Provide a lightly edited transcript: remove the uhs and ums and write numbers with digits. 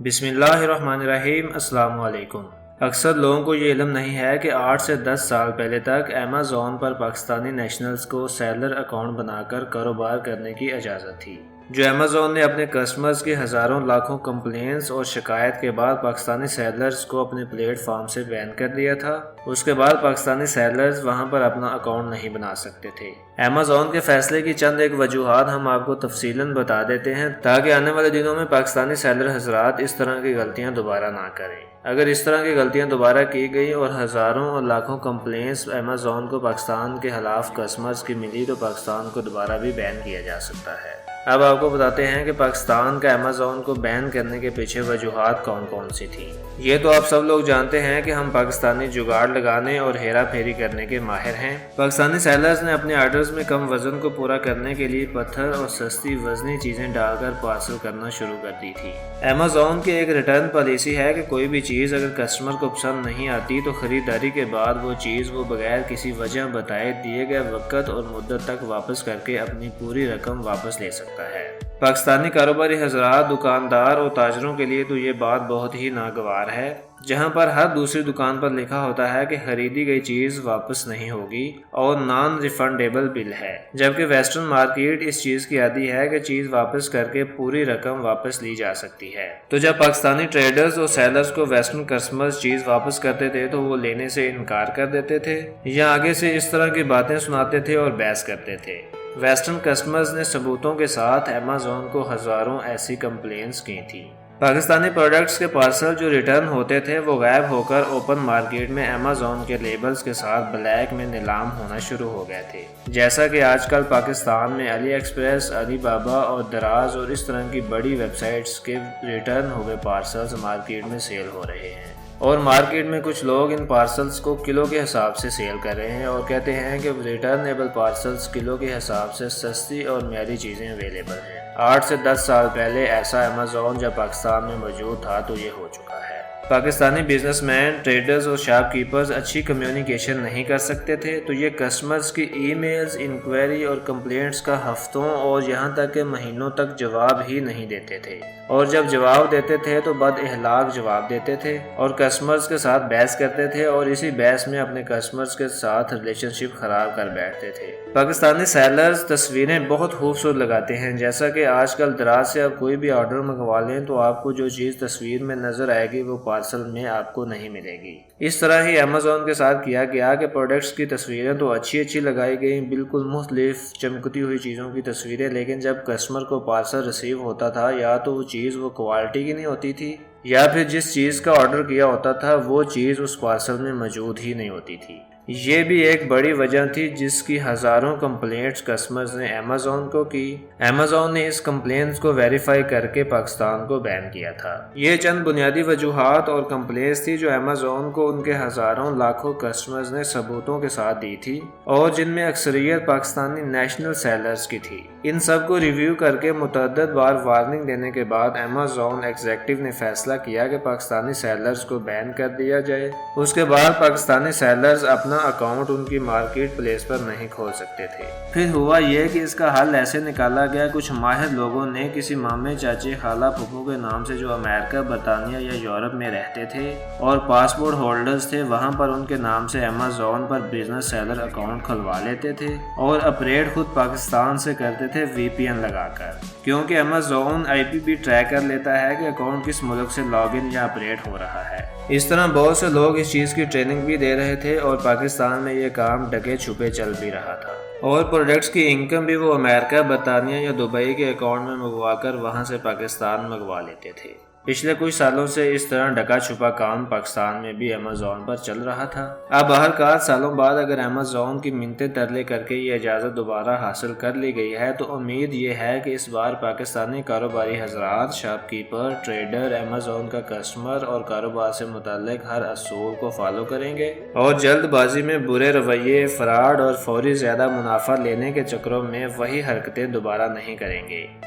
بسم اللہ الرحمن الرحیم۔ السلام علیکم۔ اکثر لوگوں کو یہ علم نہیں ہے کہ 8 سے 10 سال پہلے تک امیزون پر پاکستانی نیشنلز کو سیلر اکاؤنٹ بنا کر کاروبار کرنے کی اجازت تھی، جو امیزون نے اپنے کسٹمرز کی ہزاروں لاکھوں کمپلینس اور شکایت کے بعد پاکستانی سیلرز کو اپنے پلیٹ فارم سے بین کر دیا تھا۔ اس کے بعد پاکستانی سیلرز وہاں پر اپنا اکاؤنٹ نہیں بنا سکتے تھے۔ امیزون کے فیصلے کی چند ایک وجوہات ہم آپ کو تفصیلاً بتا دیتے ہیں تاکہ آنے والے دنوں میں پاکستانی سیلر حضرات اس طرح کی غلطیاں دوبارہ نہ کریں۔ اگر اس طرح کی غلطیاں دوبارہ کی گئی اور ہزاروں اور لاکھوں کمپلینس امیزون کو پاکستان کے خلاف کسٹمرز کی ملی تو پاکستان کو دوبارہ بھی بین کیا جا سکتا ہے۔ اب آپ کو بتاتے ہیں کہ پاکستان کا امیزون کو بین کرنے کے پیچھے وجوہات کون کون سی تھیں۔ یہ تو آپ سب لوگ جانتے ہیں کہ ہم پاکستانی جگاڑ لگانے اور ہیرا پھیری کرنے کے ماہر ہیں۔ پاکستانی سیلرز نے اپنے آرڈرز میں کم وزن کو پورا کرنے کے لیے پتھر اور سستی وزنی چیزیں ڈال کر پارسل کرنا شروع کر دی تھی۔ امیزون کی ایک ریٹرن پالیسی ہے کہ کوئی بھی چیز اگر کسٹمر کو پسند نہیں آتی تو خریداری کے بعد وہ بغیر کسی وجہ بتائے دیے گئے وقت اور مدت تک واپس کر کے اپنی پوری رقم واپس لے سکتا ہے۔ پاکستانی کاروباری حضرات، دکاندار اور تاجروں کے لیے تو یہ بات بہت ہی ناگوار ہے، جہاں پر ہر دوسری دکان پر لکھا ہوتا ہے کہ خریدی گئی چیز واپس نہیں ہوگی اور نان ریفنڈیبل بل ہے، جبکہ ویسٹرن مارکیٹ اس چیز کی عادی ہے کہ چیز واپس کر کے پوری رقم واپس لی جا سکتی ہے۔ تو جب پاکستانی ٹریڈرز اور سیلرز کو ویسٹرن کسٹمرز چیز واپس کرتے تھے تو وہ لینے سے انکار کر دیتے تھے یا آگے سے اس طرح کی باتیں سناتے تھے اور بحث کرتے تھے۔ ویسٹرن کسٹمرز نے ثبوتوں کے ساتھ امیزون کو ہزاروں ایسی کمپلینس کی تھی۔ پاکستانی پروڈکٹس کے پارسل جو ریٹرن ہوتے تھے وہ غائب ہو کر اوپن مارکیٹ میں امیزون کے لیبلز کے ساتھ بلیک میں نیلام ہونا شروع ہو گئے تھے، جیسا کہ آج کل پاکستان میں علی ایکسپریس، علی بابا اور دراز اور اس طرح کی بڑی ویب سائٹس کے ریٹرن ہوئے پارسلز مارکیٹ میں سیل ہو رہے ہیں، اور مارکیٹ میں کچھ لوگ ان پارسلز کو کلو کے حساب سے سیل کر رہے ہیں اور کہتے ہیں کہ ریٹرنیبل پارسلز کلو کے حساب سے سستی اور معیاری چیزیں اویلیبل ہیں۔ 8 سے 10 سال پہلے ایسا امیزون جب پاکستان میں موجود تھا تو یہ ہو چکا ہے۔ پاکستانی بزنس مین، ٹریڈرز اور شاپ کیپرز اچھی کمیونیکیشن نہیں کر سکتے تھے تو یہ کسٹمرز کی ای میلز، انکوائری اور کمپلینٹس کا ہفتوں اور یہاں تک کہ مہینوں تک جواب ہی نہیں دیتے تھے، اور جب جواب دیتے تھے تو بد اخلاق جواب دیتے تھے اور کسٹمرز کے ساتھ بحث کرتے تھے اور اسی بحث میں اپنے کسٹمرز کے ساتھ ریلیشن شپ خراب کر بیٹھتے تھے۔ پاکستانی سیلرز تصویریں بہت خوبصورت لگاتے ہیں، جیسا کہ آج کل دراز سے آپ کوئی بھی آرڈر منگوا لیں تو آپ کو جو چیز تصویر میں نظر آئے گی وہ پارسل میں آپ کو نہیں ملے گی۔ اس طرح ہی امیزون کے ساتھ کیا گیا کہ پروڈکٹس کی تصویریں تو اچھی لگائی گئیں، بالکل مختلف چمکتی ہوئی چیزوں کی تصویریں، لیکن جب کسٹمر کو پارسل ریسیو ہوتا تھا یا تو وہ چیز وہ کوالٹی کی نہیں ہوتی تھی یا پھر جس چیز کا آرڈر کیا ہوتا تھا وہ چیز اس پارسل میں موجود ہی نہیں ہوتی تھی۔ یہ بھی ایک بڑی وجہ تھی جس کی ہزاروں کمپلینٹس کسٹمرز نے امیزون کو کی۔ امیزون نے اس کمپلینٹس کو ویریفائی کر کے پاکستان کو بین کیا تھا۔ یہ چند بنیادی وجوہات اور کمپلینٹس تھی جو امیزون کو ان کے ہزاروں لاکھوں کسٹمرز نے ثبوتوں کے ساتھ دی تھی اور جن میں اکثریت پاکستانی نیشنل سیلرز کی تھی۔ ان سب کو ریویو کر کے متعدد بار وارننگ دینے کے بعد امیزون ایگزیکٹو نے فیصلہ کیا کہ پاکستانی سیلرز کو بین کر دیا جائے۔ اس کے بعد پاکستانی سیلرز اپنا اکاؤنٹ ان کی مارکیٹ پلیس پر نہیں کھول سکتے تھے۔ پھر ہوا یہ کہ اس کا حل ایسے نکالا گیا، کچھ ماہر لوگوں نے کسی مامے، چاچے، خالہ، پھپھو کے نام سے جو امریکہ، برطانیہ یا یورپ میں رہتے تھے اور پاسپورٹ ہولڈرز تھے، وہاں پر ان کے نام سے امیزون پر بزنس سیلر اکاؤنٹ کھلوا لیتے تھے اور آپریٹ خود پاکستان سے کرتے تھے وی پی این لگا کر، کیونکہ امیزون IP بھی ٹریک کر لیتا ہے کہ اکاؤنٹ کس ملک سے لاگ ان یا آپریٹ ہو رہا ہے۔ اس طرح بہت سے لوگ اس چیز کی ٹریننگ بھی دے رہے تھے اور پاکستان میں یہ کام ڈکے چھپے چل بھی رہا تھا، اور پروڈکٹس کی انکم بھی وہ امریکہ، برطانیہ یا دبئی کے اکاؤنٹ میں منگوا کر وہاں سے پاکستان منگوا لیتے تھے۔ پچھلے کچھ سالوں سے اس طرح ڈکا چھپا کام پاکستان میں بھی امیزون پر چل رہا تھا۔ اب ہر سالوں بعد اگر امیزون کی منتیں ترلے کر کے یہ اجازت دوبارہ حاصل کر لی گئی ہے تو امید یہ ہے کہ اس بار پاکستانی کاروباری حضرات، شاپ کیپر، ٹریڈر امیزون کا کسٹمر اور کاروبار سے متعلق ہر اصول کو فالو کریں گے اور جلد بازی میں برے رویے، فراڈ اور فوری زیادہ منافع لینے کے چکروں میں وہی حرکتیں دوبارہ نہیں کریں گے